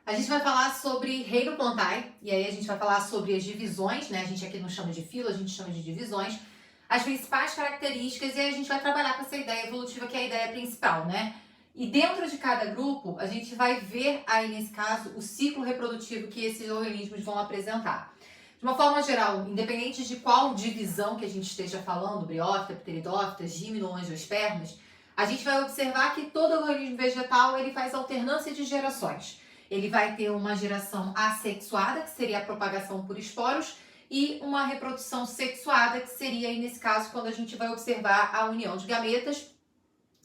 A gente vai falar sobre reino plantae, e aí a gente vai falar sobre as divisões, né? A gente aqui não chama de filo, a gente chama de divisões, as principais características, e aí a gente vai trabalhar com essa ideia evolutiva, que é a ideia principal, né? E dentro de cada grupo, a gente vai ver aí, nesse caso, o ciclo reprodutivo que esses organismos vão apresentar. De uma forma geral, independente de qual divisão que a gente esteja falando, briófita, pteridófita, gímeno, angiospermas, a gente vai observar que todo organismo vegetal ele faz alternância de gerações. Ele vai ter uma geração assexuada, que seria a propagação por esporos, e uma reprodução sexuada, que seria, aí, nesse caso, quando a gente vai observar a união de gametas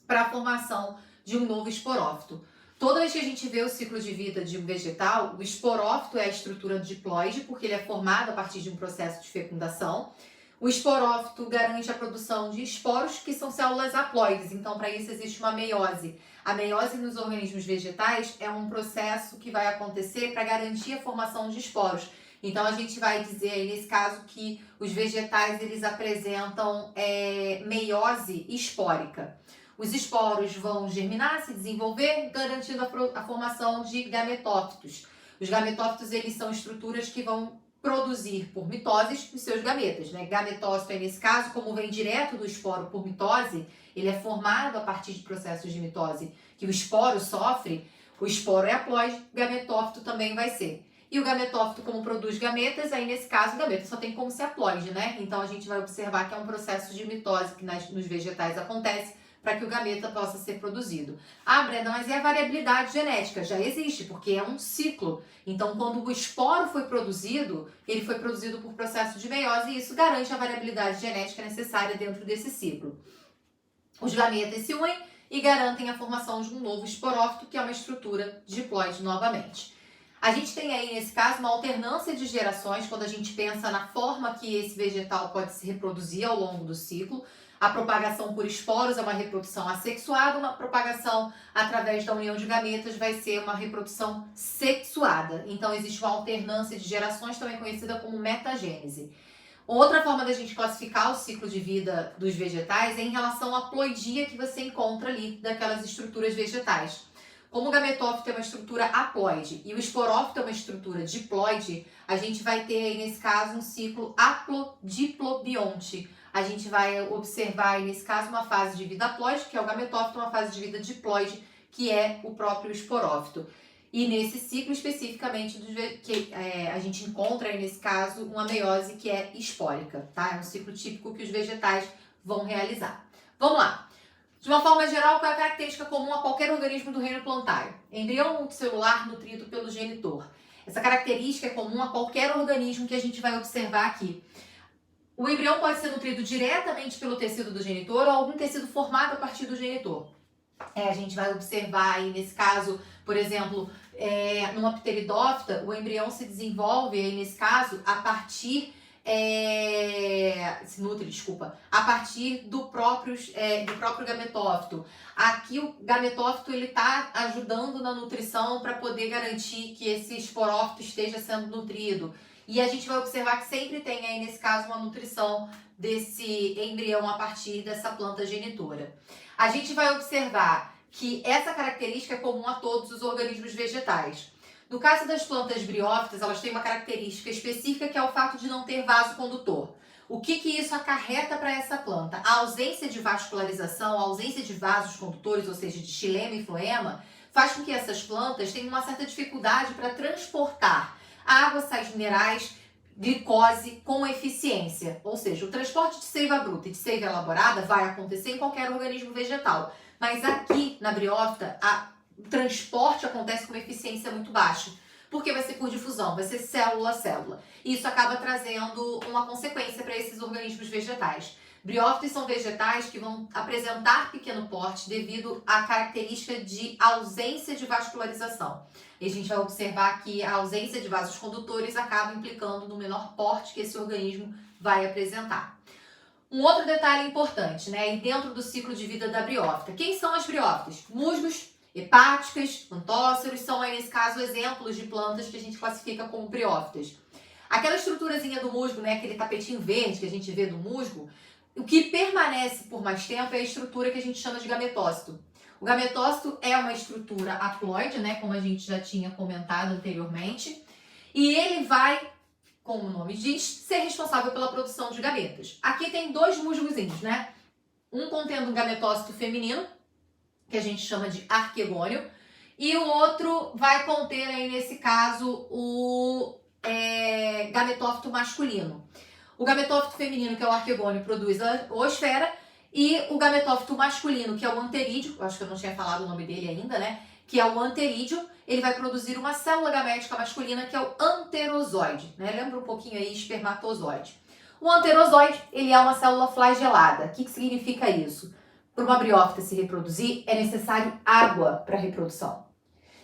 para a formação de um novo esporófito. Toda vez que a gente vê o ciclo de vida de um vegetal, o esporófito é a estrutura diploide, porque ele é formado a partir de um processo de fecundação. O esporófito garante a produção de esporos, que são células haploides, então para isso existe uma meiose. A meiose nos organismos vegetais é um processo que vai acontecer para garantir a formação de esporos. Então a gente vai dizer aí nesse caso que os vegetais eles apresentam meiose espórica. Os esporos vão germinar, se desenvolver, garantindo a formação de gametófitos. Os gametófitos eles são estruturas que vão produzir por mitoses os seus gametas, né? Gametócito aí nesse caso, como vem direto do esporo por mitose, ele é formado a partir de processos de mitose que o esporo sofre. O esporo é haploide, gametófito também vai ser. E o gametófito, como produz gametas, aí nesse caso o gameta só tem como ser haploide, né? Então a gente vai observar que é um processo de mitose que nos vegetais acontece para que o gameta possa ser produzido. Ah, Brenda, mas e a variabilidade genética? Já existe, porque é um ciclo. Então, quando o esporo foi produzido, ele foi produzido por processo de meiose e isso garante a variabilidade genética necessária dentro desse ciclo. Os gametas se unem e garantem a formação de um novo esporófito, que é uma estrutura diploide novamente. A gente tem aí, nesse caso, uma alternância de gerações, quando a gente pensa na forma que esse vegetal pode se reproduzir ao longo do ciclo. A propagação por esporos é uma reprodução assexuada, uma propagação através da união de gametas vai ser uma reprodução sexuada. Então existe uma alternância de gerações, também conhecida como metagênese. Outra forma da gente classificar o ciclo de vida dos vegetais é em relação à ploidia que você encontra ali daquelas estruturas vegetais. Como o gametófito é uma estrutura haploide e o esporófito é uma estrutura diploide, a gente vai ter aí, nesse caso, um ciclo haplodiplobionte. A gente vai observar aí, nesse caso, uma fase de vida haploide, que é o gametófito, uma fase de vida diploide, que é o próprio esporófito. E nesse ciclo, especificamente, a gente encontra aí, nesse caso, uma meiose que é espórica, tá? É um ciclo típico que os vegetais vão realizar. Vamos lá! De uma forma geral, qual é a característica comum a qualquer organismo do reino plantae? Embrião multicelular nutrido pelo genitor. Essa característica é comum a qualquer organismo que a gente vai observar aqui. O embrião pode ser nutrido diretamente pelo tecido do genitor ou algum tecido formado a partir do genitor. A gente vai observar aí, nesse caso, por exemplo, numa pteridófita, o embrião se desenvolve aí, nesse caso, a partir a partir do próprio gametófito. Aqui o gametófito ele está ajudando na nutrição para poder garantir que esse esporófito esteja sendo nutrido. E a gente vai observar que sempre tem aí, nesse caso, uma nutrição desse embrião a partir dessa planta genitora. A gente vai observar que essa característica é comum a todos os organismos vegetais. No caso das plantas briófitas, elas têm uma característica específica que é o fato de não ter vaso condutor. O que isso acarreta para essa planta? A ausência de vascularização, a ausência de vasos condutores, ou seja, de xilema e floema, faz com que essas plantas tenham uma certa dificuldade para transportar água, sais minerais, glicose com eficiência. Ou seja, o transporte de seiva bruta e de seiva elaborada vai acontecer em qualquer organismo vegetal. Mas aqui na briófita, o transporte acontece com uma eficiência muito baixa, porque vai ser por difusão, vai ser célula a célula. E isso acaba trazendo uma consequência para esses organismos vegetais. Briófitos são vegetais que vão apresentar pequeno porte devido à característica de ausência de vascularização. E a gente vai observar que a ausência de vasos condutores acaba implicando no menor porte que esse organismo vai apresentar. Um outro detalhe importante, né? E dentro do ciclo de vida da briófita. Quem são as briófitas? Musgos, hepáticas, antóceros, são aí, nesse caso, exemplos de plantas que a gente classifica como briófitas. Aquela estruturazinha do musgo, né? Aquele tapetinho verde que a gente vê do musgo, o que permanece por mais tempo é a estrutura que a gente chama de gametócito. O gametócito é uma estrutura haploide, né, como a gente já tinha comentado anteriormente, e ele vai, como o nome diz, ser responsável pela produção de gametas. Aqui tem dois musgozinhos, né? Um contendo um gametócito feminino, que a gente chama de arquegônio, e o outro vai conter aí, nesse caso, o gametófito masculino. O gametófito feminino, que é o arquegônio, produz a oosfera, e o gametófito masculino, que é o anterídeo, eu acho que eu não tinha falado o nome dele ainda, né? Que é o anterídeo, ele vai produzir uma célula gamética masculina, que é o anterozoide, né? Lembra um pouquinho aí, espermatozoide. O anterozoide, ele é uma célula flagelada. O que significa isso? Para uma briófita se reproduzir, é necessário água para a reprodução.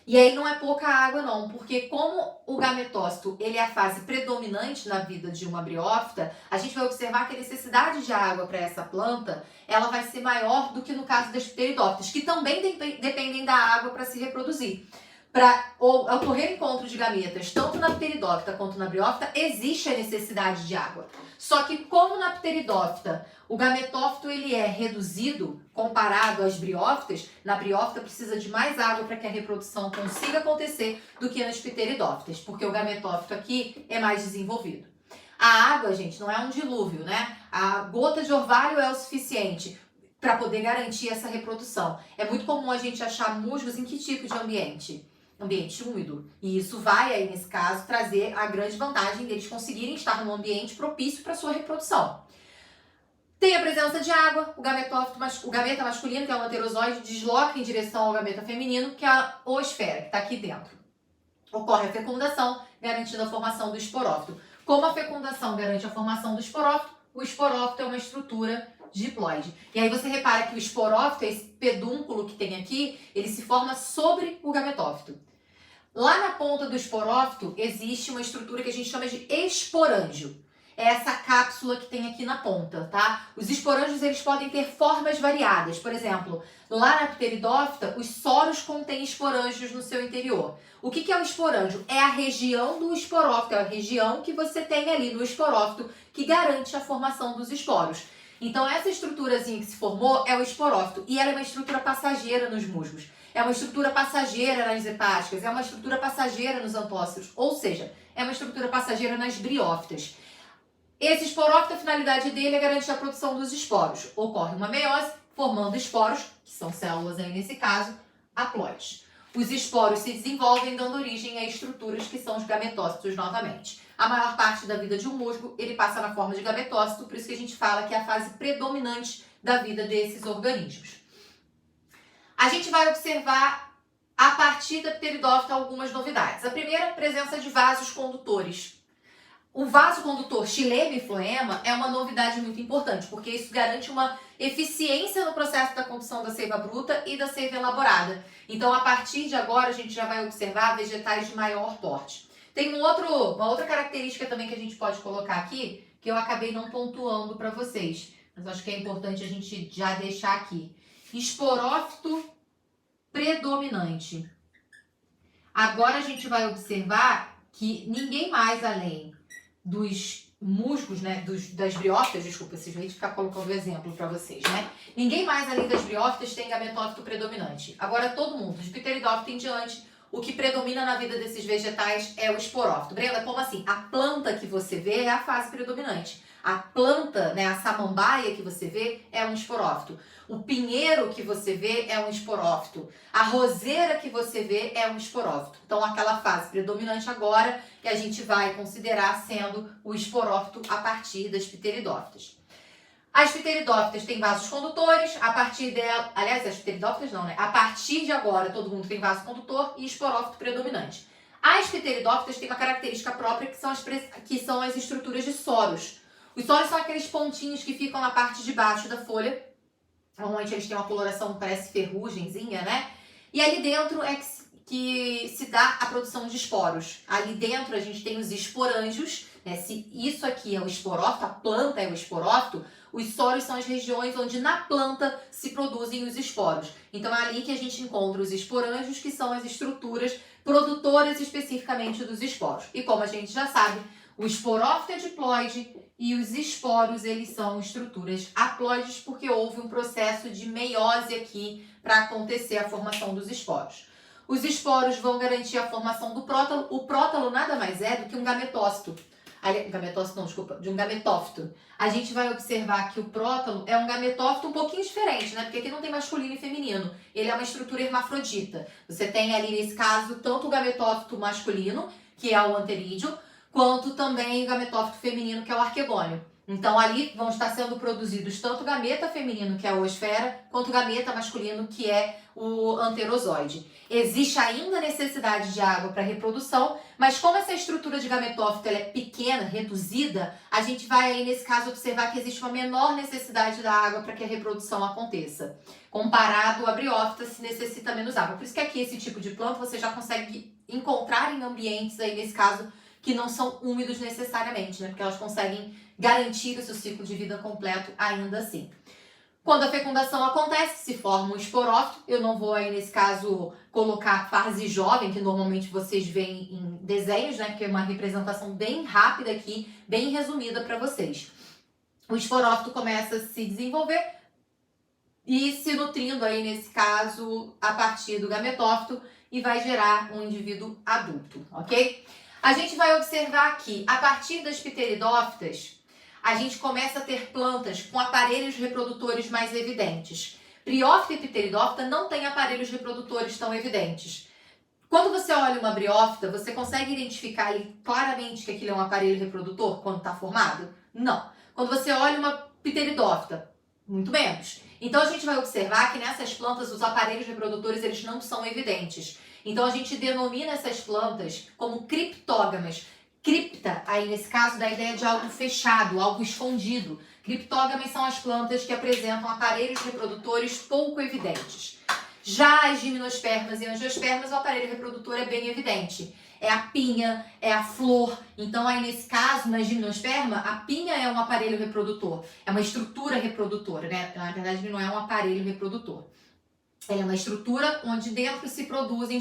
E aí não é pouca água não, porque como o gametócito ele é a fase predominante na vida de uma briófita, a gente vai observar que a necessidade de água para essa planta, ela vai ser maior do que no caso das pteridófitas, que também dependem da água para se reproduzir. Para ocorrer encontro de gametas, tanto na pteridófita quanto na briófita, existe a necessidade de água. Só que como na pteridófita o gametófito ele é reduzido comparado às briófitas, na briófita precisa de mais água para que a reprodução consiga acontecer do que nas pteridófitas, porque o gametófito aqui é mais desenvolvido. A água, gente, não é um dilúvio, né? A gota de orvalho é o suficiente para poder garantir essa reprodução. É muito comum a gente achar musgos em que tipo de ambiente? Ambiente úmido. E isso vai, aí nesse caso, trazer a grande vantagem deles conseguirem estar num ambiente propício para sua reprodução. Tem a presença de água, o gameta masculino, que é o anterozoide, desloca em direção ao gameta feminino, que é a oosfera, que está aqui dentro. Ocorre a fecundação, garantindo a formação do esporófito. Como a fecundação garante a formação do esporófito, o esporófito é uma estrutura diploide. E aí você repara que o esporófito, esse pedúnculo que tem aqui, ele se forma sobre o gametófito. Lá na ponta do esporófito existe uma estrutura que a gente chama de esporângio. É essa cápsula que tem aqui na ponta, tá? Os esporângios, eles podem ter formas variadas. Por exemplo, lá na pteridófita, os soros contêm esporângios no seu interior. O que é o esporângio? É a região do esporófito, é a região que você tem ali no esporófito que garante a formação dos esporos. Então, essa estruturazinha que se formou é o esporófito e ela é uma estrutura passageira nos musgos. É uma estrutura passageira nas hepáticas, é uma estrutura passageira nos antóceros, ou seja, é uma estrutura passageira nas briófitas. Esse esporófito, a finalidade dele é garantir a produção dos esporos. Ocorre uma meiose, formando esporos, que são células aí nesse caso, haploides. Os esporos se desenvolvem dando origem a estruturas que são os gametócitos novamente. A maior parte da vida de um musgo, ele passa na forma de gametócito, por isso que a gente fala que é a fase predominante da vida desses organismos. A gente vai observar, a partir da pteridófita, algumas novidades. A primeira, a presença de vasos condutores. O vaso condutor xilema e floema é uma novidade muito importante, porque isso garante uma eficiência no processo da condução da seiva bruta e da seiva elaborada. Então, a partir de agora, a gente já vai observar vegetais de maior porte. Tem uma outra característica também que a gente pode colocar aqui, que eu acabei não pontuando para vocês, mas acho que é importante a gente já deixar aqui. Esporófito predominante. Agora a gente vai observar que ninguém mais além dos musgos, né, das briófitas, desculpa, vocês vão ficar colocando o exemplo para vocês, né? Ninguém mais além das briófitas tem gametófito predominante. Agora todo mundo, de pteridófito em diante, o que predomina na vida desses vegetais é o esporófito. Brenda, como assim? A planta que você vê é a fase predominante. A planta, né, a samambaia que você vê é um esporófito. O pinheiro que você vê é um esporófito. A roseira que você vê é um esporófito. Então, aquela fase predominante agora que a gente vai considerar sendo o esporófito a partir das pteridófitas. As pteridófitas têm vasos condutores, a partir dela... Aliás, as pteridófitas não, né? A partir de agora, todo mundo tem vaso condutor e esporófito predominante. As pteridófitas têm uma característica própria que são as estruturas de soros. Os soros são aqueles pontinhos que ficam na parte de baixo da folha. Normalmente eles têm uma coloração, parece ferrugemzinha, né? E ali dentro é que se dá a produção de esporos. Ali dentro a gente tem os esporângios, né? Se isso aqui é o esporófito, a planta é o esporófito, os soros são as regiões onde na planta se produzem os esporos. Então é ali que a gente encontra os esporângios, que são as estruturas produtoras especificamente dos esporos. E como a gente já sabe, O esporófito é diploide e os esporos, eles são estruturas haploides porque houve um processo de meiose aqui para acontecer a formação dos esporos. Os esporos vão garantir a formação do prótalo. O prótalo nada mais é do que um gametócito. De um gametófito. A gente vai observar que o prótalo é um gametófito um pouquinho diferente, né? Porque aqui não tem masculino e feminino. Ele é uma estrutura hermafrodita. Você tem ali, nesse caso, tanto o gametófito masculino, que é o anterídeo, quanto também o gametófito feminino, que é o arquegônio. Então, ali vão estar sendo produzidos tanto o gameta feminino, que é a oosfera, quanto o gameta masculino, que é o anterozoide. Existe ainda necessidade de água para reprodução, mas como essa estrutura de gametófito ela é pequena, reduzida, a gente vai aí, nesse caso, observar que existe uma menor necessidade da água para que a reprodução aconteça. Comparado à briófita, se necessita menos água. Por isso que aqui, esse tipo de planta, você já consegue encontrar em ambientes, aí, nesse caso, que não são úmidos necessariamente, né? Porque elas conseguem garantir o seu ciclo de vida completo ainda assim. Quando a fecundação acontece, se forma um esporófito. Eu não vou aí, nesse caso, colocar fase jovem, que normalmente vocês veem em desenhos, né? Porque é uma representação bem rápida aqui, bem resumida para vocês. O esporófito começa a se desenvolver e se nutrindo aí, nesse caso, a partir do gametófito e vai gerar um indivíduo adulto, ok? A gente vai observar que, a partir das pteridófitas, a gente começa a ter plantas com aparelhos reprodutores mais evidentes. Briófita e pteridófita não têm aparelhos reprodutores tão evidentes. Quando você olha uma briófita, você consegue identificar ali claramente que aquilo é um aparelho reprodutor quando está formado? Não. Quando você olha uma pteridófita, muito menos. Então a gente vai observar que nessas plantas os aparelhos reprodutores eles não são evidentes. Então a gente denomina essas plantas como criptógamas. Cripta, aí nesse caso, da ideia de algo fechado, algo escondido. Criptógamas são as plantas que apresentam aparelhos reprodutores pouco evidentes. Já as gimnospermas e angiospermas, o aparelho reprodutor é bem evidente. É a pinha, é a flor. Então aí nesse caso, na gimnosperma, a pinha é um aparelho reprodutor. É uma estrutura reprodutora, né? Na verdade, não é um aparelho reprodutor. Ela é uma estrutura onde dentro se produzem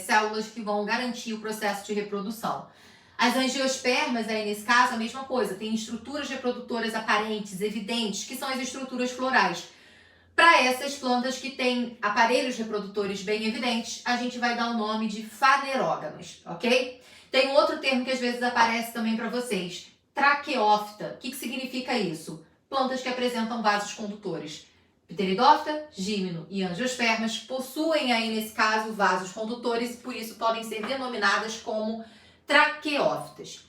células que vão garantir o processo de reprodução. As angiospermas, aí nesse caso, a mesma coisa. Tem estruturas reprodutoras aparentes, evidentes, que são as estruturas florais. Para essas plantas que têm aparelhos reprodutores bem evidentes, a gente vai dar o nome de fanerógamas, ok? Tem um outro termo que às vezes aparece também para vocês. Traqueófita. O que significa isso? Plantas que apresentam vasos condutores. Pteridófita, gímeno e angiospermas possuem aí, nesse caso, vasos condutores e por isso podem ser denominadas como traqueófitas.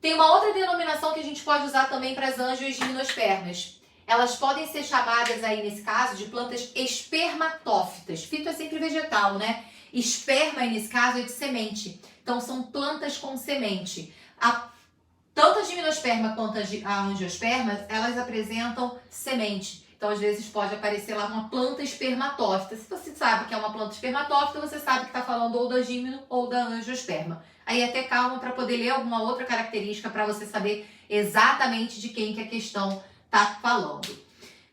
Tem uma outra denominação que a gente pode usar também para as angio e gimnospermas. Elas podem ser chamadas aí, nesse caso, de plantas espermatófitas. Fito é sempre vegetal, né? Esperma, aí, nesse caso, é de semente. Então, são plantas com semente. Tanto a gimnosperma quanto a angiosperma, elas apresentam semente. Então, às vezes, pode aparecer lá uma planta espermatófita. Se você sabe que é uma planta espermatófita, você sabe que está falando ou da gímeno ou da angiosperma. Aí, até calma para poder ler alguma outra característica para você saber exatamente de quem que a questão está falando.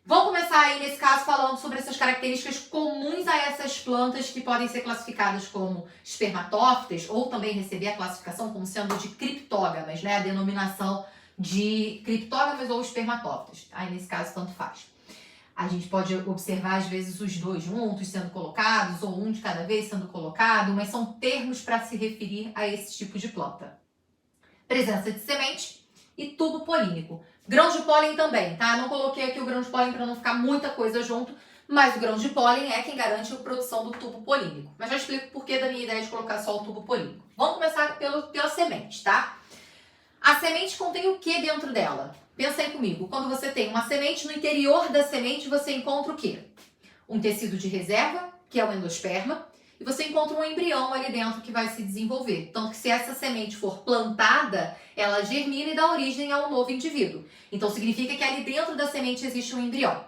Vamos começar aí, nesse caso, falando sobre essas características comuns a essas plantas que podem ser classificadas como espermatófitas ou também receber a classificação como sendo de criptógamas, né? A denominação de criptógamas ou espermatófitas. Aí, nesse caso, tanto faz. A gente pode observar, às vezes, os dois juntos sendo colocados, ou um de cada vez sendo colocado, mas são termos para se referir a esse tipo de planta. Presença de semente e tubo polínico. Grão de pólen também, tá? Não coloquei aqui o grão de pólen para não ficar muita coisa junto, mas o grão de pólen é quem garante a produção do tubo polínico. Mas já explico por que da minha ideia de colocar só o tubo polínico. Vamos começar pela semente, tá? A semente contém o que dentro dela? Pensa aí comigo, quando você tem uma semente, no interior da semente você encontra o quê? Um tecido de reserva, que é o endosperma, e você encontra um embrião ali dentro que vai se desenvolver. Tanto que se essa semente for plantada, ela germina e dá origem a um novo indivíduo. Então significa que ali dentro da semente existe um embrião.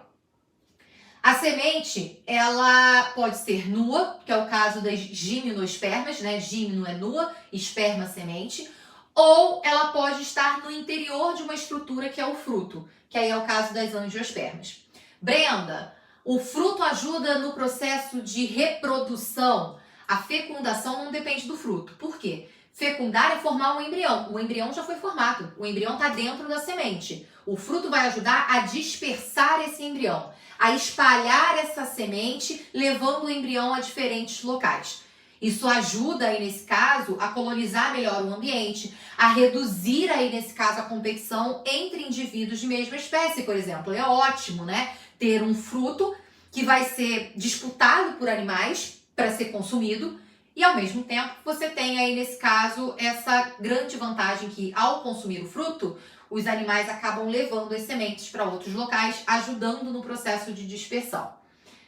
A semente, ela pode ser nua, que é o caso das gimnospermas, né? Gímeno é nua, esperma semente. Ou ela pode estar no interior de uma estrutura que é o fruto, que aí é o caso das angiospermas. Brenda, o fruto ajuda no processo de reprodução. A fecundação não depende do fruto. Por quê? Fecundar é formar um embrião. O embrião já foi formado. O embrião está dentro da semente. O fruto vai ajudar a dispersar esse embrião, a espalhar essa semente, levando o embrião a diferentes locais. Isso ajuda aí, nesse caso, a colonizar melhor o ambiente, a reduzir aí, nesse caso, a competição entre indivíduos de mesma espécie, por exemplo. É ótimo, né? Ter um fruto que vai ser disputado por animais para ser consumido e, ao mesmo tempo, você tem aí, nesse caso, essa grande vantagem que, ao consumir o fruto, os animais acabam levando as sementes para outros locais, ajudando no processo de dispersão.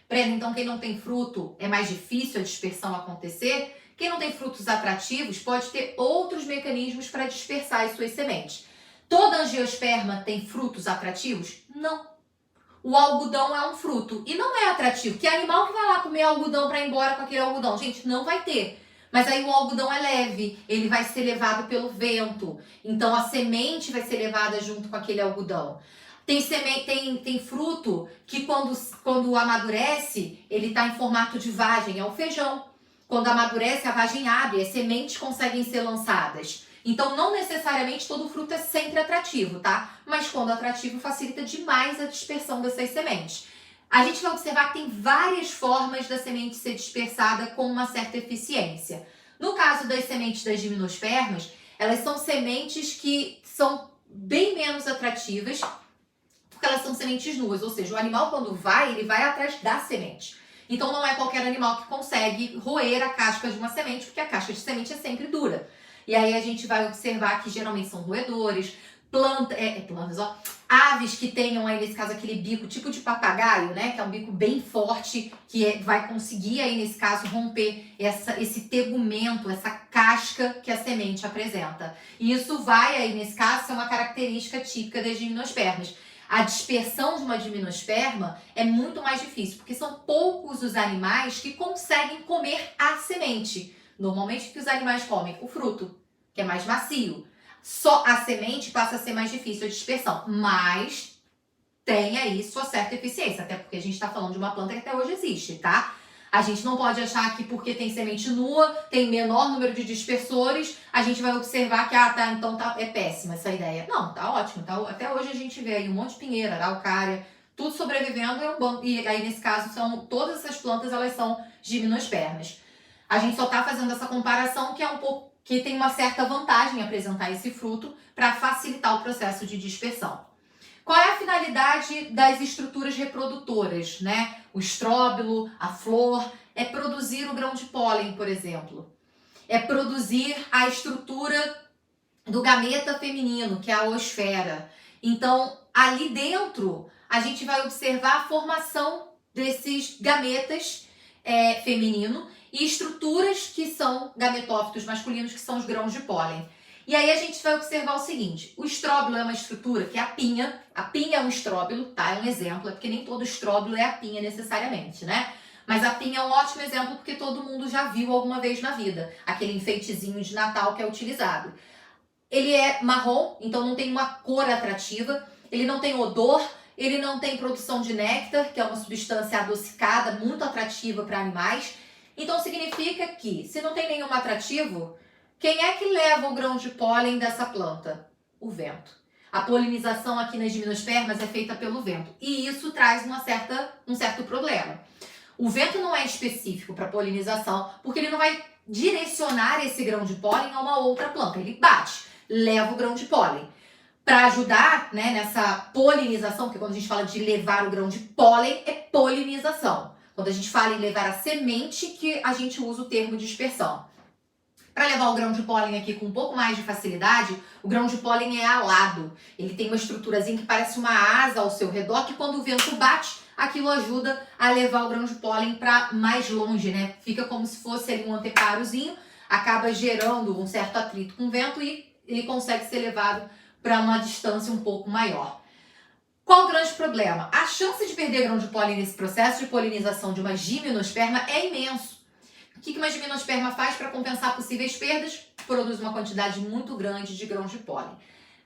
Brenda, então quem não tem fruto é mais difícil a dispersão acontecer? Quem não tem frutos atrativos pode ter outros mecanismos para dispersar as suas sementes. Toda angiosperma tem frutos atrativos? Não. O algodão é um fruto e não é atrativo. Que animal que vai lá comer algodão para ir embora com aquele algodão? Gente, não vai ter. Mas aí o algodão é leve, ele vai ser levado pelo vento. Então a semente vai ser levada junto com aquele algodão. Tem fruto que quando amadurece, ele está em formato de vagem, é o feijão. Quando amadurece, a vagem abre, as sementes conseguem ser lançadas. Então, não necessariamente todo fruto é sempre atrativo, tá? Mas quando atrativo, facilita demais a dispersão dessas sementes. A gente vai observar que tem várias formas da semente ser dispersada com uma certa eficiência. No caso das sementes das gimnospermas, elas são sementes que são bem menos atrativas, porque elas são sementes nuas, ou seja, o animal quando ele vai atrás da semente. Então não é qualquer animal que consegue roer a casca de uma semente, porque a casca de semente é sempre dura. E aí a gente vai observar que geralmente são roedores, aves que tenham aí, nesse caso, aquele bico tipo de papagaio, né? Que é um bico bem forte, vai conseguir aí, nesse caso, romper esse tegumento, essa casca que a semente apresenta. E isso vai aí, nesse caso, ser uma característica típica das gimnospermas. A dispersão de uma gimnosperma é muito mais difícil, porque são poucos os animais que conseguem comer a semente. Normalmente, o que os animais comem? O fruto, que é mais macio. Só a semente passa a ser mais difícil a dispersão, mas tem aí sua certa eficiência, até porque a gente está falando de uma planta que até hoje existe, tá? A gente não pode achar que porque tem semente nua, tem menor número de dispersores, a gente vai observar que, então é péssima essa ideia. Não, tá ótimo. Tá, até hoje a gente vê aí um monte de pinheira, araucária, tudo sobrevivendo, e aí nesse caso todas essas plantas, elas são gimnospermas. A gente só tá fazendo essa comparação que tem uma certa vantagem em apresentar esse fruto para facilitar o processo de dispersão. Qual é a finalidade das estruturas reprodutoras, né? O estróbilo, a flor, é produzir o grão de pólen, por exemplo. É produzir a estrutura do gameta feminino, que é a oosfera. Então, ali dentro, a gente vai observar a formação desses gametas feminino e estruturas que são gametófitos masculinos, que são os grãos de pólen. E aí a gente vai observar o seguinte: o estróbilo é uma estrutura que é a pinha é um estróbilo, tá? É um exemplo, é porque nem todo estróbilo é a pinha necessariamente, né? Mas a pinha é um ótimo exemplo porque todo mundo já viu alguma vez na vida, aquele enfeitezinho de Natal que é utilizado. Ele é marrom, então não tem uma cor atrativa, ele não tem odor, ele não tem produção de néctar, que é uma substância adocicada, muito atrativa para animais. Então significa que, se não tem nenhum atrativo, quem é que leva o grão de pólen dessa planta? O vento. A polinização aqui nas gimnospermas é feita pelo vento. E isso traz um certo problema. O vento não é específico para polinização, porque ele não vai direcionar esse grão de pólen a uma outra planta. Ele bate, leva o grão de pólen. Para ajudar, né, nessa polinização, porque quando a gente fala de levar o grão de pólen, é polinização. Quando a gente fala em levar a semente, que a gente usa o termo dispersão. Para levar o grão de pólen aqui com um pouco mais de facilidade, o grão de pólen é alado. Ele tem uma estruturazinha que parece uma asa ao seu redor, que quando o vento bate, aquilo ajuda a levar o grão de pólen para mais longe, né? Fica como se fosse ali um anteparozinho, acaba gerando um certo atrito com o vento e ele consegue ser levado para uma distância um pouco maior. Qual o grande problema? A chance de perder grão de pólen nesse processo de polinização de uma gimnosperma é imenso. O que uma gimnosperma faz para compensar possíveis perdas? Produz uma quantidade muito grande de grãos de pólen.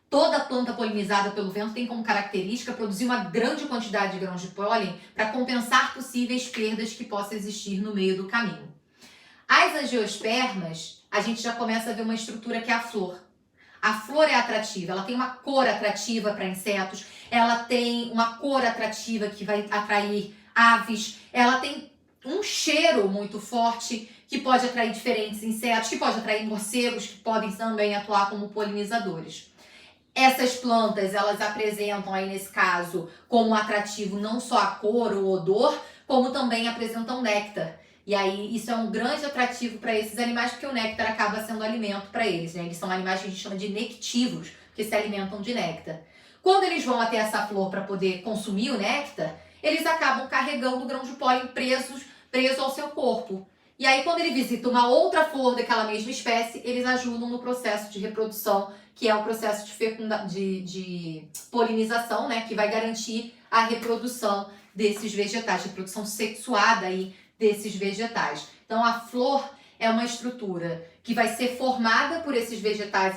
Toda planta polinizada pelo vento tem como característica produzir uma grande quantidade de grãos de pólen para compensar possíveis perdas que possam existir no meio do caminho. As angiospermas, a gente já começa a ver uma estrutura que é a flor. A flor é atrativa, ela tem uma cor atrativa para insetos, ela tem uma cor atrativa que vai atrair aves, ela tem um cheiro muito forte que pode atrair diferentes insetos, que pode atrair morcegos, que podem também atuar como polinizadores. Essas plantas, elas apresentam aí nesse caso como atrativo não só a cor, o odor, como também apresentam néctar. E aí isso é um grande atrativo para esses animais, porque o néctar acaba sendo alimento para eles, né? Eles são animais que a gente chama de nectívoros, que se alimentam de néctar. Quando eles vão até essa flor para poder consumir o néctar, eles acabam carregando o grão de pólen preso ao seu corpo. E aí quando ele visita uma outra flor daquela mesma espécie, eles ajudam no processo de reprodução, que é o processo de polinização, né? Que vai garantir a reprodução desses vegetais, reprodução sexuada aí desses vegetais. Então a flor é uma estrutura que vai ser formada por esses vegetais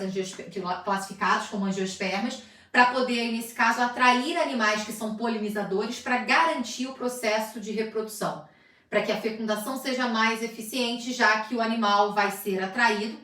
classificados como angiospermas para poder, nesse caso, atrair animais que são polinizadores para garantir o processo de reprodução, para que a fecundação seja mais eficiente, já que o animal vai ser atraído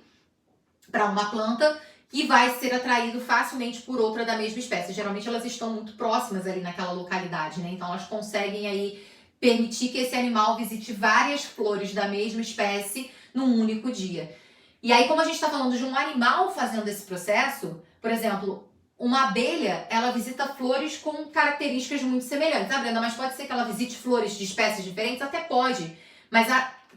para uma planta e vai ser atraído facilmente por outra da mesma espécie. Geralmente elas estão muito próximas ali naquela localidade, né? Então elas conseguem aí permitir que esse animal visite várias flores da mesma espécie num único dia. E aí, como a gente está falando de um animal fazendo esse processo, por exemplo, uma abelha, ela visita flores com características muito semelhantes. Ah, Brenda, mas pode ser que ela visite flores de espécies diferentes? Até pode. Mas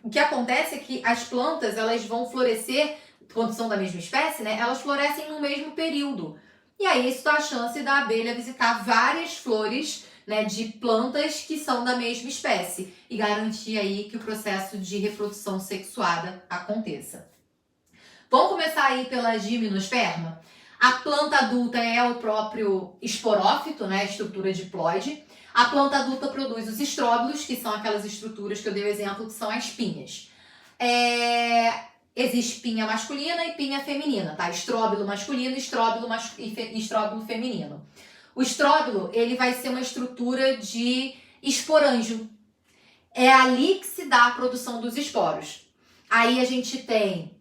o que acontece é que as plantas, elas vão florescer, quando são da mesma espécie, né? Elas florescem no mesmo período. E aí, isso dá a chance da abelha visitar várias flores, né, de plantas que são da mesma espécie e garantir aí que o processo de reprodução sexuada aconteça. Vamos começar aí pela gimnosperma. A planta adulta é o próprio esporófito, né, estrutura diploide. A planta adulta produz os estróbilos, que são aquelas estruturas que eu dei o exemplo, que são as pinhas. Existe pinha masculina e pinha feminina, tá? Estróbilo masculino, estróbilo feminino. O estróbilo, ele vai ser uma estrutura de esporângio. É ali que se dá a produção dos esporos. Aí a gente tem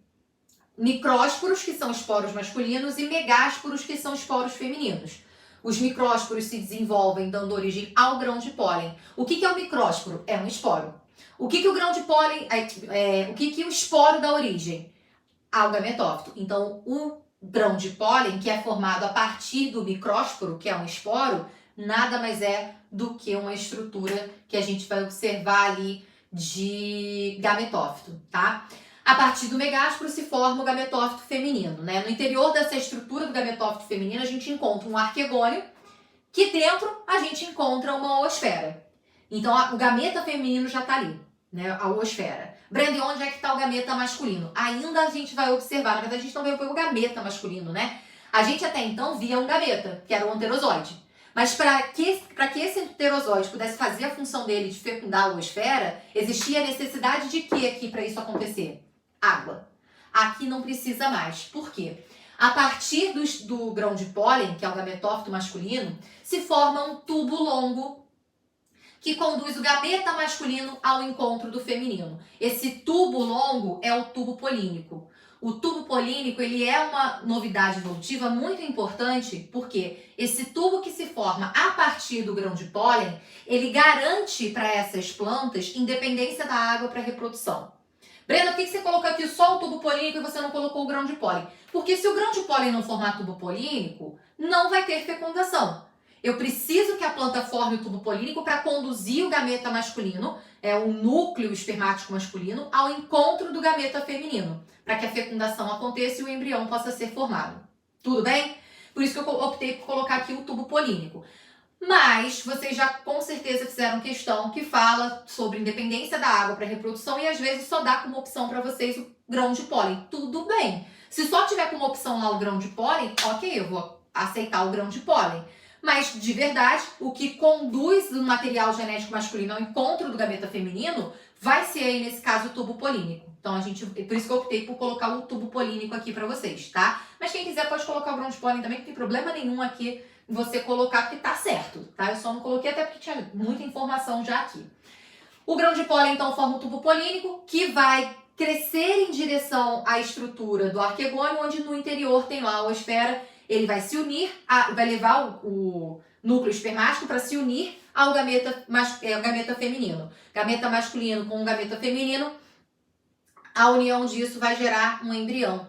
micrósporos, que são esporos masculinos, e megásporos, que são esporos femininos. Os micrósporos se desenvolvem dando origem ao grão de pólen. O que é um micrósporo? É um esporo. O que o grão de pólen... o que o esporo dá origem? Ao gametófito. Então, o grão de pólen, que é formado a partir do micrósporo, que é um esporo, nada mais é do que uma estrutura que a gente vai observar ali de gametófito, tá? A partir do megásporo se forma o gametófito feminino, né? No interior dessa estrutura do gametófito feminino, a gente encontra um arquegônio, que dentro a gente encontra uma oosfera. Então, o gameta feminino já está ali, né? A oosfera. Brenda, e onde é que está o gameta masculino? Ainda a gente vai observar, na verdade a gente não vê o gameta masculino, né? A gente até então via um gameta, que era o anterozoide. Mas para que esse anterozoide pudesse fazer a função dele de fecundar a oosfera, existia a necessidade de quê aqui para isso acontecer? Água. Aqui não precisa mais. Por quê? A partir do grão de pólen, que é o gametófito masculino, se forma um tubo longo que conduz o gameta masculino ao encontro do feminino. Esse tubo longo é o tubo polínico. O tubo polínico, ele é uma novidade evolutiva muito importante, porque esse tubo que se forma a partir do grão de pólen, ele garante para essas plantas independência da água para reprodução. Brenda, por que você colocou aqui só o tubo polínico e você não colocou o grão de pólen? Porque se o grão de pólen não formar tubo polínico, não vai ter fecundação. Eu preciso que a planta forme o tubo polínico para conduzir o gameta masculino, o núcleo espermático masculino, ao encontro do gameta feminino, para que a fecundação aconteça e o embrião possa ser formado. Tudo bem? Por isso que eu optei por colocar aqui o tubo polínico. Mas vocês já com certeza fizeram questão que fala sobre independência da água para reprodução e às vezes só dá como opção para vocês o grão de pólen. Tudo bem. Se só tiver como opção lá o grão de pólen, ok, eu vou aceitar o grão de pólen. Mas, de verdade, o que conduz o material genético masculino ao encontro do gameta feminino vai ser aí, nesse caso, o tubo polínico. Então, por isso que eu optei por colocar o tubo polínico aqui para vocês, tá? Mas quem quiser pode colocar o grão de pólen também, não tem problema nenhum aqui você colocar, porque tá certo, tá? Eu só não coloquei até porque tinha muita informação já aqui. O grão de pólen, então, forma o tubo polínico, que vai crescer em direção à estrutura do arquegônio, onde no interior tem lá a oosfera. Ele vai se unir, vai levar o núcleo espermático para se unir ao gameta feminino. Gameta masculino com o gameta feminino, a união disso vai gerar um embrião.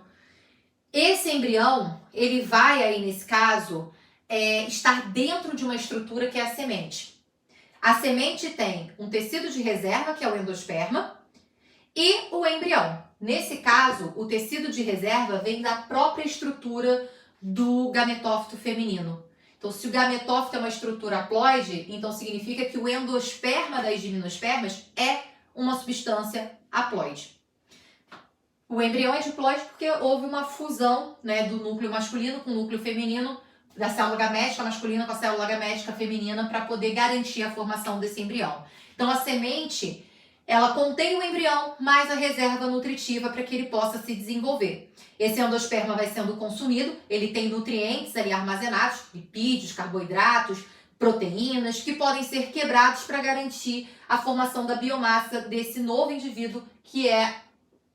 Esse embrião, ele vai aí nesse caso, estar dentro de uma estrutura que é a semente. A semente tem um tecido de reserva, que é o endosperma, e o embrião. Nesse caso, o tecido de reserva vem da própria estrutura do gametófito feminino. Então, se o gametófito é uma estrutura haploide, então significa que o endosperma das gimnospermas é uma substância haploide. O embrião é diploide porque houve uma fusão, né, do núcleo masculino com o núcleo feminino, da célula gamética masculina com a célula gamética feminina, para poder garantir a formação desse embrião. Então, a semente, ela contém o embrião mais a reserva nutritiva para que ele possa se desenvolver. Esse endosperma vai sendo consumido, ele tem nutrientes ali armazenados, lipídios, carboidratos, proteínas, que podem ser quebrados para garantir a formação da biomassa desse novo indivíduo, que é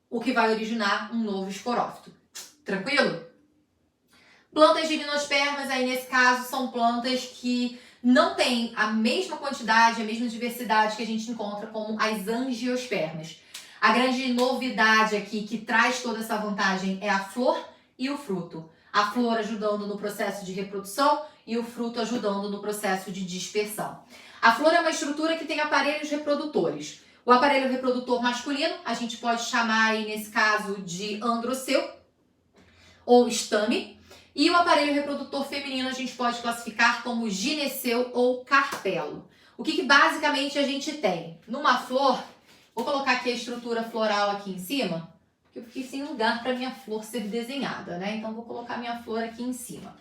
o que vai originar um novo esporófito. Tranquilo? Plantas de gimnospermas, aí nesse caso, são plantas que não têm a mesma quantidade, a mesma diversidade que a gente encontra como as angiospermas. A grande novidade aqui que traz toda essa vantagem é a flor e o fruto. A flor ajudando no processo de reprodução e o fruto ajudando no processo de dispersão. A flor é uma estrutura que tem aparelhos reprodutores. O aparelho reprodutor masculino, a gente pode chamar aí nesse caso de androceu ou estame. E o aparelho reprodutor feminino a gente pode classificar como gineceu ou carpelo. O que basicamente a gente tem? Numa flor, vou colocar aqui a estrutura floral aqui em cima, porque eu fiquei sem lugar para minha flor ser desenhada, né? Então vou colocar minha flor aqui em cima.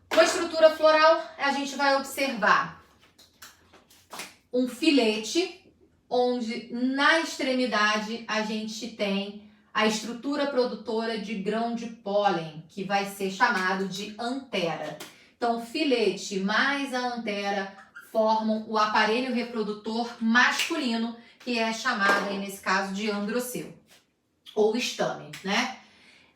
Com a estrutura floral, a gente vai observar um filete, onde na extremidade a gente tem a estrutura produtora de grão de pólen, que vai ser chamado de antera. Então, o filete mais a antera formam o aparelho reprodutor masculino, que é chamado aí nesse caso de androceu, ou estame, né?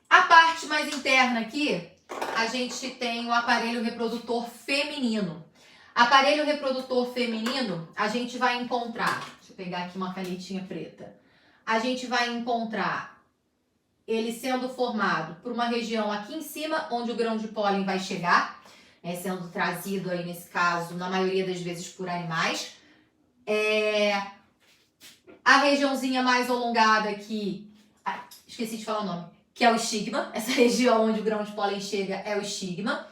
A parte mais interna aqui, a gente tem o aparelho reprodutor feminino. Aparelho reprodutor feminino, a gente vai encontrar, deixa eu pegar aqui uma canetinha preta, a gente vai encontrar ele sendo formado por uma região aqui em cima, onde o grão de pólen vai chegar, sendo trazido aí nesse caso, na maioria das vezes por animais. A regiãozinha mais alongada aqui, esqueci de falar o nome, que é o estigma. Essa região onde o grão de pólen chega é o estigma.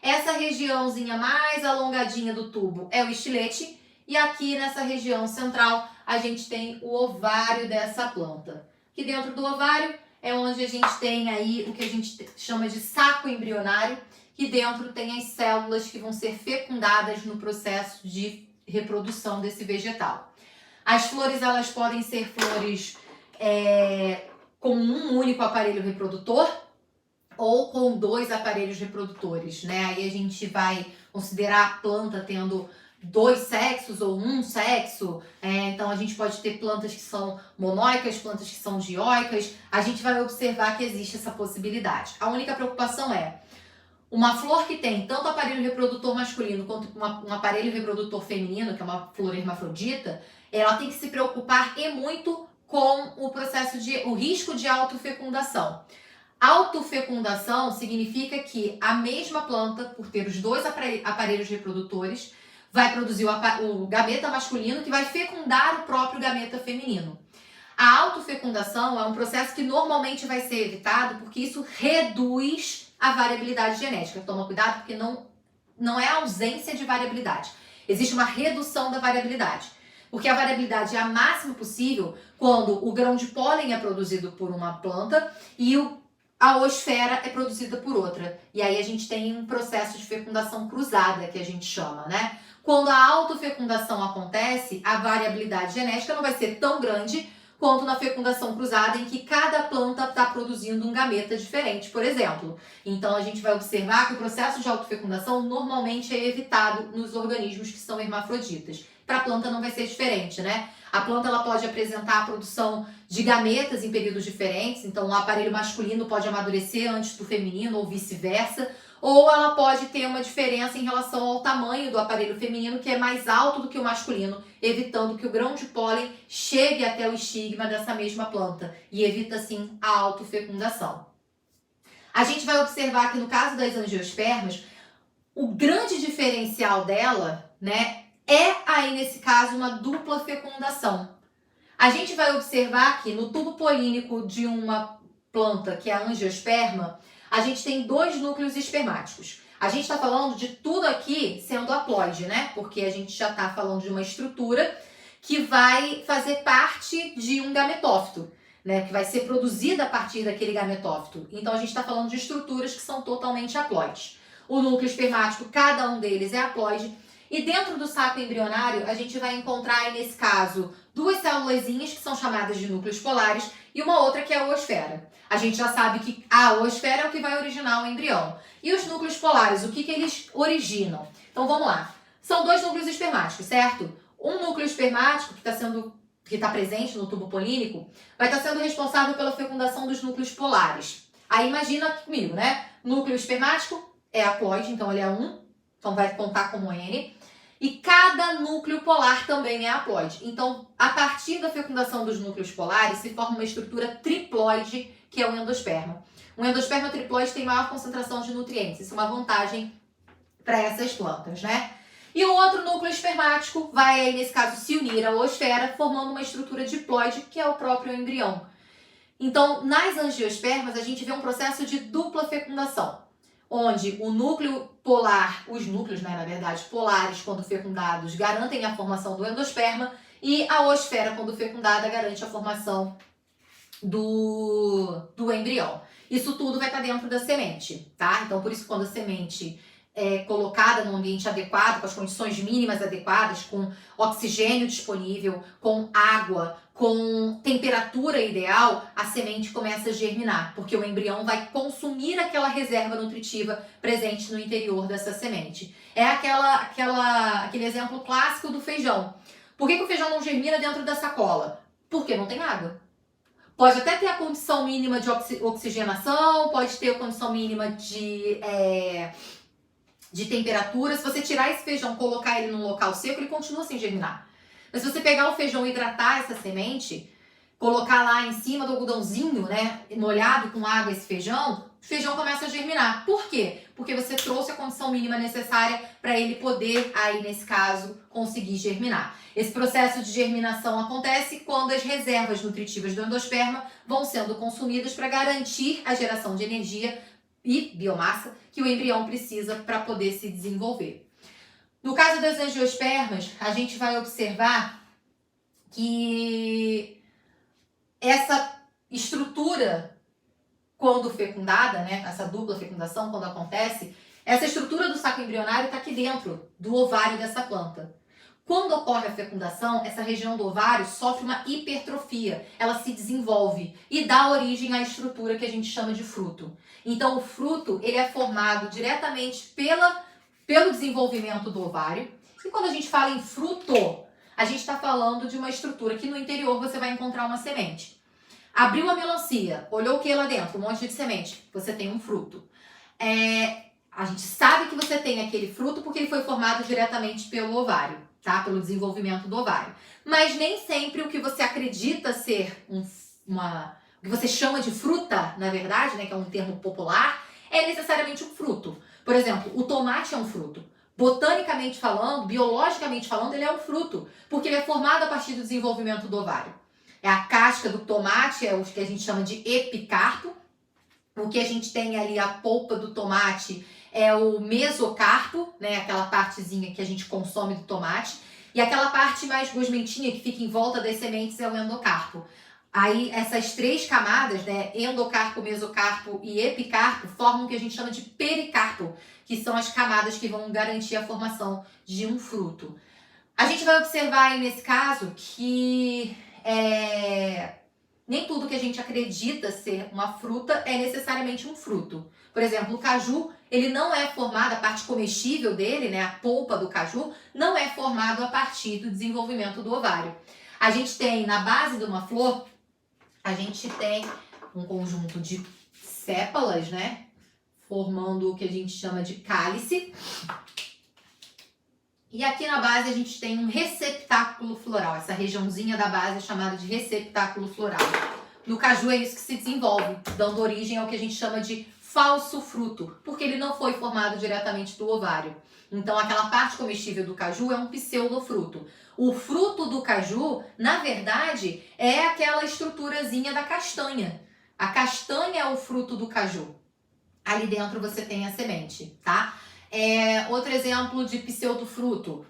Essa regiãozinha mais alongadinha do tubo é o estilete. E aqui nessa região central a gente tem o ovário dessa planta. Aqui dentro do ovário é onde a gente tem aí o que a gente chama de saco embrionário, que dentro tem as células que vão ser fecundadas no processo de reprodução desse vegetal. As flores, elas podem ser flores com um único aparelho reprodutor ou com 2 aparelhos reprodutores, né? Aí a gente vai considerar a planta tendo 2 sexos ou um sexo, então a gente pode ter plantas que são monóicas, plantas que são dioicas. A gente vai observar que existe essa possibilidade. A única preocupação é uma flor que tem tanto aparelho reprodutor masculino quanto um aparelho reprodutor feminino, que é uma flor hermafrodita, ela tem que se preocupar e muito com o processo o risco de autofecundação. Autofecundação significa que a mesma planta, por ter os 2 aparelhos reprodutores, vai produzir o gameta masculino que vai fecundar o próprio gameta feminino. A autofecundação é um processo que normalmente vai ser evitado porque isso reduz a variabilidade genética. Toma cuidado porque não é ausência de variabilidade. Existe uma redução da variabilidade. Porque a variabilidade é a máxima possível quando o grão de pólen é produzido por uma planta e a oosfera é produzida por outra. E aí a gente tem um processo de fecundação cruzada, que a gente chama, né? Quando a autofecundação acontece, a variabilidade genética não vai ser tão grande quanto na fecundação cruzada, em que cada planta está produzindo um gameta diferente, por exemplo. Então, a gente vai observar que o processo de autofecundação normalmente é evitado nos organismos que são hermafroditas. Para a planta não vai ser diferente, né? A planta ela pode apresentar a produção de gametas em períodos diferentes, então o aparelho masculino pode amadurecer antes do feminino ou vice-versa, ou ela pode ter uma diferença em relação ao tamanho do aparelho feminino, que é mais alto do que o masculino, evitando que o grão de pólen chegue até o estigma dessa mesma planta e evita, assim, a autofecundação. A gente vai observar que no caso das angiospermas, o grande diferencial dela, né, é aí nesse caso uma dupla fecundação. A gente vai observar que no tubo polínico de uma planta, que é a angiosperma, a gente tem 2 núcleos espermáticos. A gente está falando de tudo aqui sendo haploide, né? Porque a gente já está falando de uma estrutura que vai fazer parte de um gametófito, né? Que vai ser produzida a partir daquele gametófito. Então a gente está falando de estruturas que são totalmente haploides. O núcleo espermático, cada um deles é haploide. E dentro do saco embrionário, a gente vai encontrar, nesse caso, 2 célulazinhas que são chamadas de núcleos polares e uma outra que é a oosfera. A gente já sabe que a oosfera é o que vai originar o embrião. E os núcleos polares, o que eles originam? Então vamos lá. São 2 núcleos espermáticos, certo? Um núcleo espermático que está presente no tubo polínico vai estar sendo responsável pela fecundação dos núcleos polares. Aí imagina comigo, né? Núcleo espermático é haploide, então ele é 1, então vai contar como N. E cada núcleo polar também é haploide. Então, a partir da fecundação dos núcleos polares, se forma uma estrutura triploide, que é o endosperma. O endosperma triploide tem maior concentração de nutrientes. Isso é uma vantagem para essas plantas, né? E o outro núcleo espermático vai, aí, nesse caso, se unir à oosfera, formando uma estrutura diploide, que é o próprio embrião. Então, nas angiospermas, a gente vê um processo de dupla fecundação, onde o núcleo polar, os núcleos, né, na verdade, polares, quando fecundados, garantem a formação do endosperma, e a oosfera, quando fecundada, garante a formação do embrião. Isso tudo vai estar dentro da semente, tá? Então, por isso, quando a semente é colocada num ambiente adequado, com as condições mínimas adequadas, com oxigênio disponível, com água, com temperatura ideal, a semente começa a germinar, porque o embrião vai consumir aquela reserva nutritiva presente no interior dessa semente. É aquele exemplo clássico do feijão. Por que o feijão não germina dentro da sacola? Porque não tem água. Pode até ter a condição mínima de oxigenação, pode ter a condição mínima de temperatura. Se você tirar esse feijão, colocar ele num local seco, ele continua sem germinar. Mas se você pegar o feijão e hidratar essa semente, colocar lá em cima do algodãozinho, né, molhado com água esse feijão, o feijão começa a germinar. Por quê? Porque você trouxe a condição mínima necessária para ele poder, aí nesse caso, conseguir germinar. Esse processo de germinação acontece quando as reservas nutritivas do endosperma vão sendo consumidas para garantir a geração de energia e biomassa que o embrião precisa para poder se desenvolver. No caso das angiospermas, a gente vai observar que essa estrutura, quando fecundada, né, essa dupla fecundação, quando acontece, essa estrutura do saco embrionário está aqui dentro do ovário dessa planta. Quando ocorre a fecundação, essa região do ovário sofre uma hipertrofia, ela se desenvolve e dá origem à estrutura que a gente chama de fruto. Então, o fruto ele é formado diretamente pelo desenvolvimento do ovário. E quando a gente fala em fruto, a gente está falando de uma estrutura que no interior você vai encontrar uma semente. Abriu a melancia, olhou o que lá dentro? Um monte de semente. Você tem um fruto. A gente sabe que você tem aquele fruto porque ele foi formado diretamente pelo ovário, tá? Pelo desenvolvimento do ovário. Mas nem sempre o que você acredita ser o que você chama de fruta, na verdade, né, que é um termo popular, é necessariamente um fruto. Por exemplo, o tomate é um fruto. Botanicamente falando, biologicamente falando, ele é um fruto, porque ele é formado a partir do desenvolvimento do ovário. É a casca do tomate, é o que a gente chama de epicarpo. O que a gente tem ali, a polpa do tomate, é o mesocarpo, né? Aquela partezinha que a gente consome do tomate. E aquela parte mais gosmentinha que fica em volta das sementes é o endocarpo. Aí essas 3 camadas, né, endocarpo, mesocarpo e epicarpo, formam o que a gente chama de pericarpo, que são as camadas que vão garantir a formação de um fruto. A gente vai observar aí nesse caso que Nem tudo que a gente acredita ser uma fruta é necessariamente um fruto. Por exemplo, o caju, ele não é formado, a parte comestível dele, né, a polpa do caju, não é formado a partir do desenvolvimento do ovário. A gente tem, na base de uma flor, a gente tem um conjunto de sépalas, né, formando o que a gente chama de cálice. E aqui na base a gente tem um receptáculo floral. Essa regiãozinha da base é chamada de receptáculo floral. No caju é isso que se desenvolve, dando origem ao que a gente chama de falso fruto, porque ele não foi formado diretamente do ovário. Então aquela parte comestível do caju é um pseudofruto. O fruto do caju, na verdade, é aquela estruturazinha da castanha. A castanha é o fruto do caju. Ali dentro você tem a semente, tá? Outro exemplo de pseudofruto,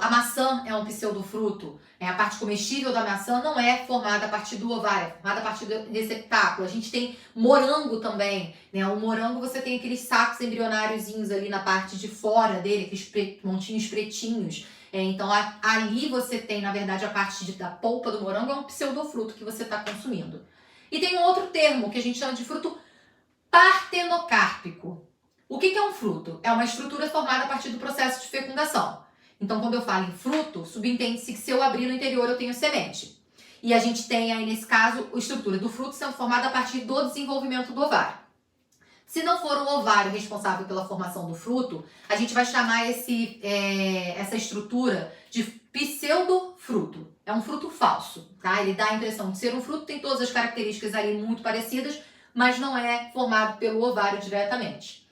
a maçã é um pseudofruto. A parte comestível da maçã não é formada a partir do ovário, é formada a partir do receptáculo. A gente tem morango também, né? O morango você tem aqueles sacos embrionáriozinhos ali na parte de fora dele, aqueles montinhos pretinhos. Então ali você tem, na verdade, a parte da polpa do morango é um pseudofruto que você está consumindo. E tem um outro termo que a gente chama de fruto partenocárpico. O que é um fruto? É uma estrutura formada a partir do processo de fecundação. Então, quando eu falo em fruto, subentende-se que se eu abrir no interior eu tenho semente. E a gente tem aí, nesse caso, a estrutura do fruto sendo formada a partir do desenvolvimento do ovário. Se não for o ovário responsável pela formação do fruto, a gente vai chamar essa estrutura de pseudofruto. É um fruto falso, tá? Ele dá a impressão de ser um fruto, tem todas as características ali muito parecidas, mas não é formado pelo ovário diretamente.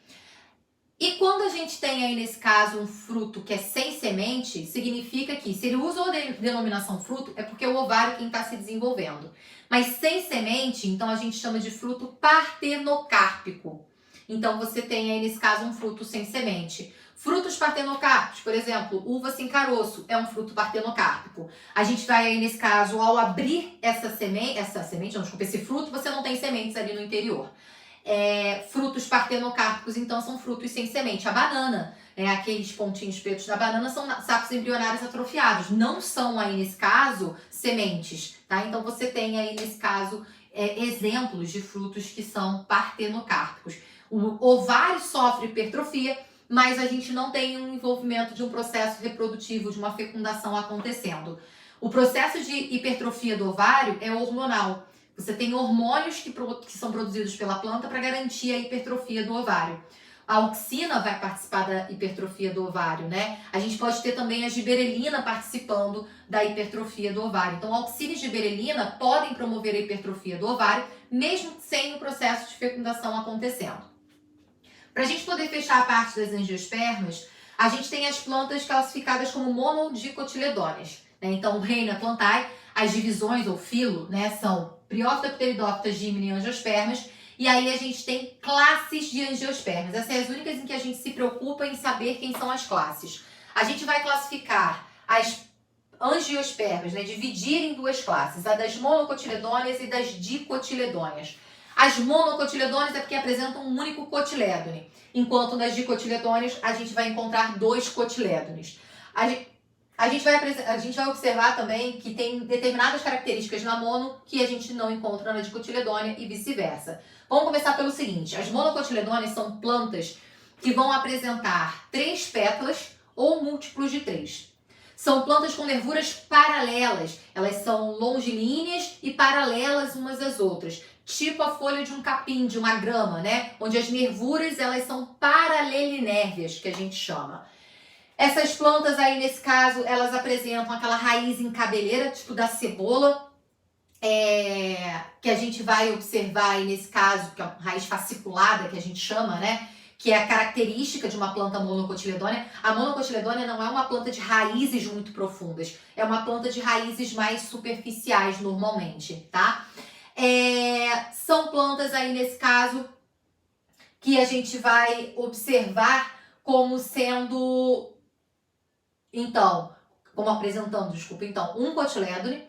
E quando a gente tem aí, nesse caso, um fruto que é sem semente, significa que, se ele usa a denominação fruto, é porque é o ovário quem está se desenvolvendo. Mas sem semente, então a gente chama de fruto partenocárpico. Então você tem aí, nesse caso, um fruto sem semente. Frutos partenocárpicos, por exemplo, uva sem caroço, é um fruto partenocárpico. A gente vai aí, nesse caso, ao abrir esse fruto, você não tem sementes ali no interior. Frutos partenocárpicos, então, são frutos sem semente. A banana, aqueles pontinhos pretos da banana são sacos embrionários atrofiados, não são aí, nesse caso, sementes, tá? Então você tem aí, nesse caso, exemplos de frutos que são partenocárpicos. O ovário sofre hipertrofia, mas a gente não tem um envolvimento de um processo reprodutivo, de uma fecundação acontecendo. O processo de hipertrofia do ovário é hormonal. Você tem hormônios que são produzidos pela planta para garantir a hipertrofia do ovário. A auxina vai participar da hipertrofia do ovário, né? A gente pode ter também a giberelina participando da hipertrofia do ovário. Então, a auxina e giberelina podem promover a hipertrofia do ovário, mesmo sem o processo de fecundação acontecendo. Para a gente poder fechar a parte das angiospermas, a gente tem as plantas classificadas como monodicotiledôneas, né? Então, o reino plantae, as divisões ou filo, né, são Bryophyta, Pteridophyta, Gymnea e angiospermas. E aí a gente tem classes de angiospermas. Essas são as únicas em que a gente se preocupa em saber quem são as classes. A gente vai classificar as angiospermas, né, dividir em duas classes, a das monocotiledôneas e das dicotiledôneas. As monocotiledôneas é porque apresentam um único cotilédone, enquanto nas dicotiledôneas a gente vai encontrar dois cotilédones. A gente vai observar também que tem determinadas características na mono que a gente não encontra na dicotiledônea e vice-versa. Vamos começar pelo seguinte: as monocotiledôneas são plantas que vão apresentar 3 pétalas ou múltiplos de 3. São plantas com nervuras paralelas, elas são longilíneas e paralelas umas às outras, tipo a folha de um capim, de uma grama, né? Onde as nervuras elas são paralelinérvias, que a gente chama. Essas plantas aí, nesse caso, elas apresentam aquela raiz em cabeleira, tipo da cebola, que a gente vai observar aí nesse caso, que é a raiz fasciculada, que a gente chama, né? Que é a característica de uma planta monocotiledônea. A monocotiledônea não é uma planta de raízes muito profundas, é uma planta de raízes mais superficiais normalmente, tá? São plantas aí, nesse caso, que a gente vai observar como sendo... apresentando um cotilédone,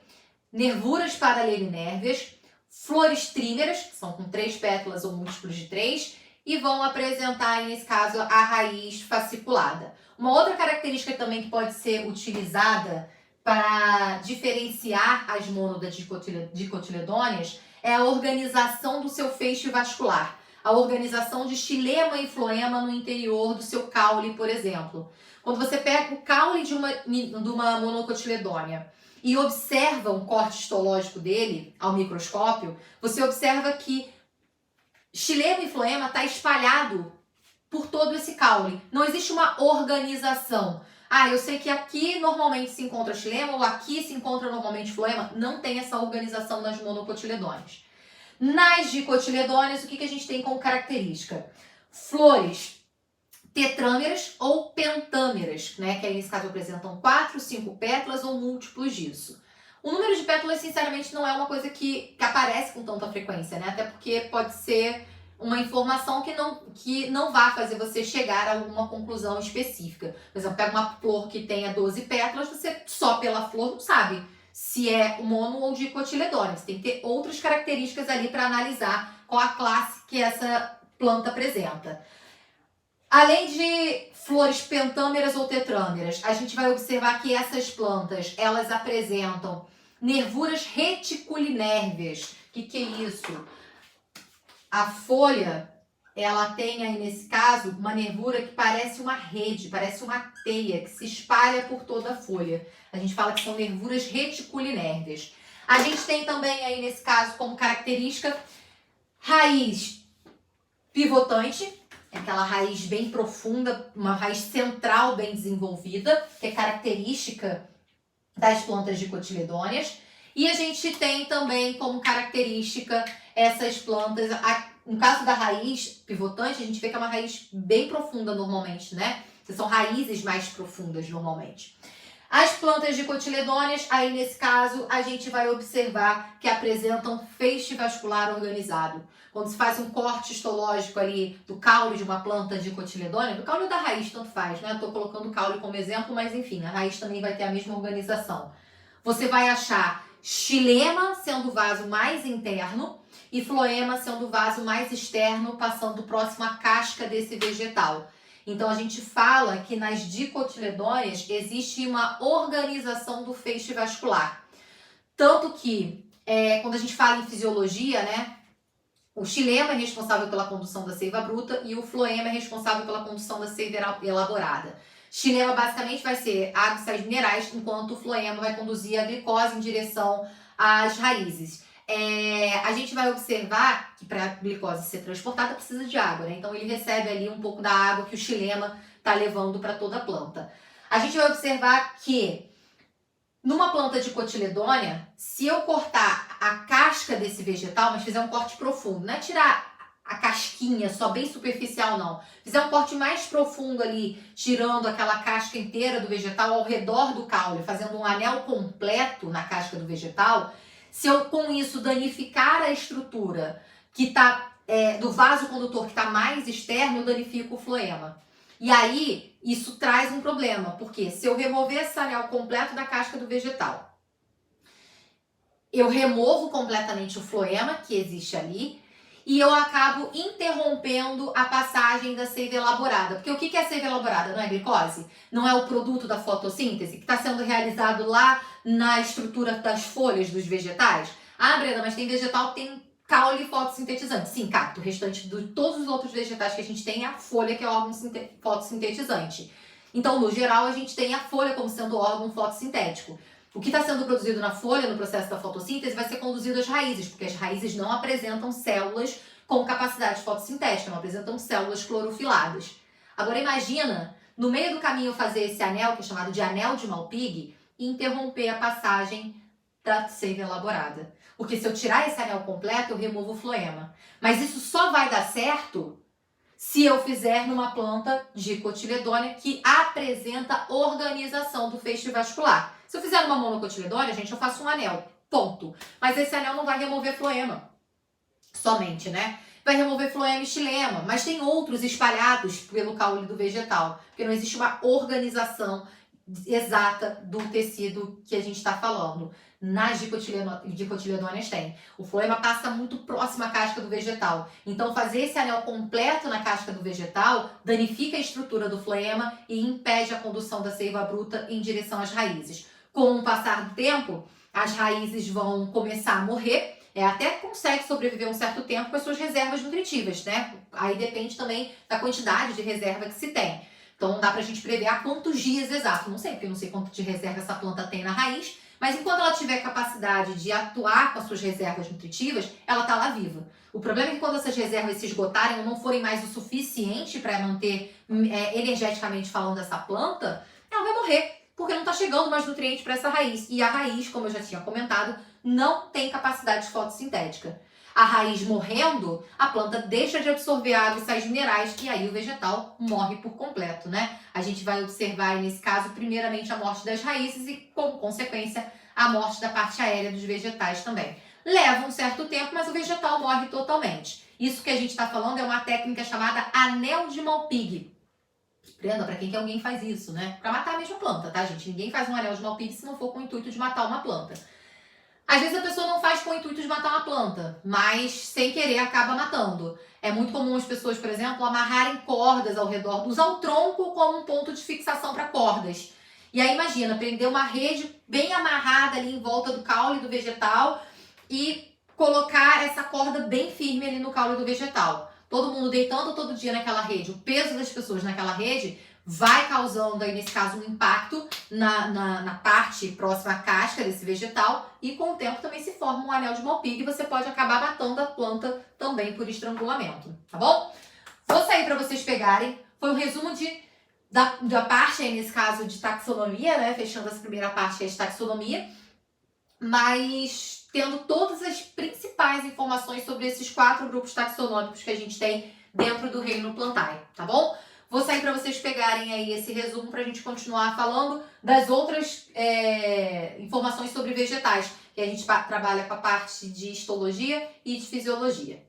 nervuras paralelinérvias, flores trímeras, que são com 3 pétalas ou múltiplos de 3, e vão apresentar, nesse caso, a raiz fasciculada. Uma outra característica também que pode ser utilizada para diferenciar as mônadas dicotiledôneas é a organização do seu feixe vascular, a organização de xilema e floema no interior do seu caule, por exemplo. Quando você pega o caule de uma monocotiledônea e observa um corte histológico dele ao microscópio, você observa que xilema e floema está espalhado por todo esse caule. Não existe uma organização. Ah, eu sei que aqui normalmente se encontra xilema ou aqui se encontra normalmente floema. Não tem essa organização nas monocotiledôneas. Nas dicotiledôneas, o que a gente tem como característica? Flores tetrâmeras ou pentâmeras, né? Que aí nesse caso apresentam 4, 5 pétalas ou múltiplos disso. O número de pétalas, sinceramente, não é uma coisa que aparece com tanta frequência, né? Até porque pode ser uma informação que não vai fazer você chegar a alguma conclusão específica. Por exemplo, pega uma flor que tenha 12 pétalas, você só pela flor não sabe se é mono ou dicotiledônea. Você tem que ter outras características ali para analisar qual a classe que essa planta apresenta. Além de flores pentâmeras ou tetrâmeras, a gente vai observar que essas plantas, elas apresentam nervuras reticulinérveas. O que é isso? A folha, ela tem aí nesse caso uma nervura que parece uma rede, parece uma teia que se espalha por toda a folha. A gente fala que são nervuras reticulinérveas. A gente tem também aí nesse caso como característica raiz pivotante, aquela raiz bem profunda, uma raiz central bem desenvolvida, que é característica das plantas dicotiledôneas. E a gente tem também como característica essas plantas, no caso da raiz pivotante, a gente vê que é uma raiz bem profunda normalmente, né? São raízes mais profundas normalmente. As plantas dicotiledôneas, aí nesse caso, a gente vai observar que apresentam feixe vascular organizado. Quando se faz um corte histológico ali do caule de uma planta dicotiledônea, do caule ou da raiz, tanto faz, né? Estou colocando o caule como exemplo, mas enfim, a raiz também vai ter a mesma organização. Você vai achar xilema sendo o vaso mais interno e floema sendo o vaso mais externo, passando próximo à casca desse vegetal. Então a gente fala que nas dicotiledôneas existe uma organização do feixe vascular. Tanto que, quando a gente fala em fisiologia, né, o xilema é responsável pela condução da seiva bruta e o floema é responsável pela condução da seiva elaborada. Xilema basicamente vai ser água e sais minerais, enquanto o floema vai conduzir a glicose em direção às raízes. A gente vai observar que para a glicose ser transportada precisa de água, né? Então ele recebe ali um pouco da água que o xilema está levando para toda a planta. A gente vai observar que numa planta dicotiledônea, se eu cortar a casca desse vegetal, mas fizer um corte profundo, não é tirar a casquinha só bem superficial não, fizer um corte mais profundo ali, tirando aquela casca inteira do vegetal ao redor do caule, fazendo um anel completo na casca do vegetal, se eu com isso danificar a estrutura que tá, do vaso condutor que está mais externo, eu danifico o floema. E aí, isso traz um problema, porque se eu remover esse anel completo da casca do vegetal, eu removo completamente o floema que existe ali e eu acabo interrompendo a passagem da seiva elaborada. Porque o que é seiva elaborada? Não é glicose? Não é o produto da fotossíntese que está sendo realizado lá na estrutura das folhas dos vegetais? Ah, Brenda, mas tem vegetal que tem caule fotossintetizante. Sim, cacto. O restante de todos os outros vegetais que a gente tem é a folha, que é o órgão fotossintetizante. Então, no geral, a gente tem a folha como sendo o órgão fotossintético. O que está sendo produzido na folha, no processo da fotossíntese, vai ser conduzido às raízes, porque as raízes não apresentam células com capacidade fotossintética, não apresentam células clorofiladas. Agora imagina, no meio do caminho fazer esse anel, que é chamado de anel de Malpighi, e interromper a passagem da seiva elaborada. Porque se eu tirar esse anel completo, eu removo o floema. Mas isso só vai dar certo se eu fizer numa planta dicotiledônea que apresenta organização do feixe vascular. Se eu fizer numa monocotiledônea, gente, eu faço um anel, ponto. Mas esse anel não vai remover floema somente, né? Vai remover floema e xilema, mas tem outros espalhados pelo caule do vegetal, porque não existe uma organização exata do tecido que a gente está falando. Nas dicotiledôneas tem. O floema passa muito próximo à casca do vegetal. Então, fazer esse anel completo na casca do vegetal danifica a estrutura do floema e impede a condução da seiva bruta em direção às raízes. com o passar do tempo, as raízes vão começar a morrer, até consegue sobreviver um certo tempo com as suas reservas nutritivas, né? Aí depende também da quantidade de reserva que se tem. Então não dá pra gente prever há quantos dias exato, não sei, porque eu não sei quanto de reserva essa planta tem na raiz, mas enquanto ela tiver capacidade de atuar com as suas reservas nutritivas, ela tá lá viva. O problema é que quando essas reservas se esgotarem ou não forem mais o suficiente para manter energeticamente falando essa planta, ela vai morrer, porque não está chegando mais nutrientes para essa raiz. E a raiz, como eu já tinha comentado, não tem capacidade fotossintética. A raiz morrendo, a planta deixa de absorver água e sais minerais e aí o vegetal morre por completo, né? A gente vai observar, nesse caso, primeiramente a morte das raízes e, como consequência, a morte da parte aérea dos vegetais também. Leva um certo tempo, mas o vegetal morre totalmente. Isso que a gente está falando é uma técnica chamada anel de Malpighi. Prenda para quem que alguém faz isso, né? Para matar a mesma planta, tá, gente? Ninguém faz um anel de Malpighi se não for com o intuito de matar uma planta. Às vezes a pessoa não faz com o intuito de matar uma planta, mas sem querer acaba matando. É muito comum as pessoas, por exemplo, amarrarem cordas ao redor, usar o tronco como um ponto de fixação para cordas. E aí imagina, prender uma rede bem amarrada ali em volta do caule do vegetal e colocar essa corda bem firme ali no caule do vegetal. Todo mundo deitando todo dia naquela rede, o peso das pessoas naquela rede vai causando aí, nesse caso, um impacto na parte próxima à casca desse vegetal e com o tempo também se forma um anel de Malpighi e você pode acabar matando a planta também por estrangulamento, tá bom? Vou sair para vocês pegarem, foi um resumo da parte aí, nesse caso, de taxonomia, né? Fechando essa primeira parte aí de taxonomia, mas tendo todas as principais informações sobre esses 4 grupos taxonômicos que a gente tem dentro do reino Plantae, tá bom? Vou sair para vocês pegarem aí esse resumo para a gente continuar falando das outras informações sobre vegetais, que a gente trabalha com a parte de histologia e de fisiologia.